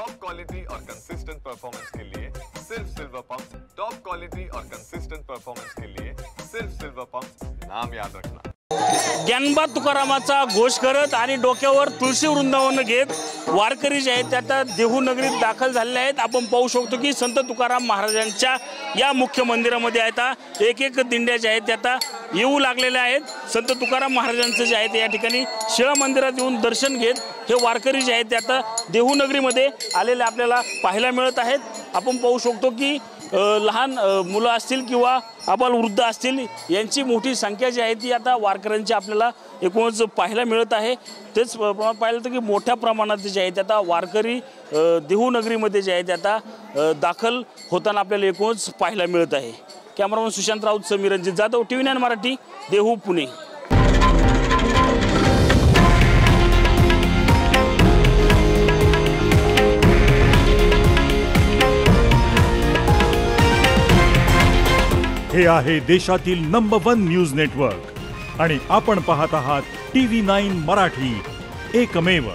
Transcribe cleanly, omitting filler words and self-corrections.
Top quality और consistent performance के लिए सिर्फ सिल्वर पंप। टॉप क्वालिटी और कंसिस्टेंट परफॉर्मेंस के लिए सिर्फ सिल्वर पंप, नाम याद रखना। ज्ञानोबा तुकारामाचा घोष करत आणि डोक्यावर तुळशी वृंदावन घेत वारकरी जे आहेत ते आता देहू नगरीत दाखल झालेले आहेत। आपण पाहू शकतो की संत तुकाराम महाराजांच्या या मुख्य मंदिरामध्ये आता एक एक दिंड्या ज्या आहेत ते आता येऊ लागलेल्या आहेत। संत तुकाराम महाराजांचं जे आहे ते या ठिकाणी शिव मंदिरात येऊन दर्शन घेत हे वारकरी जे आहेत ते आता देहू नगरीमध्ये आलेले आपल्याला पाहायला मिळत आहेत। आपण पाहू शकतो की लहान मुलं असतील किंवा अबालवृद्ध असतील यांची मोठी संख्या जी आहे ती आता वारकऱ्यांची आपल्याला एकूणच पाहायला मिळत आहे। तेच पाहिलं तर की मोठ्या प्रमाणात जे आहे ते आता वारकरी देहू नगरीमध्ये जे आहे ते आता दाखल होताना आपल्याला एकूणच पाहायला मिळत आहे। Cameraman Sushant Raut, Sameer Ranjit Jadhav, TV9 Marathi, Dehu, Pune. हे आहे देशातील नंबर 1 न्यूज नेटवर्क आणि आपण पाहत आहात TV9 मराठी, एकमेव।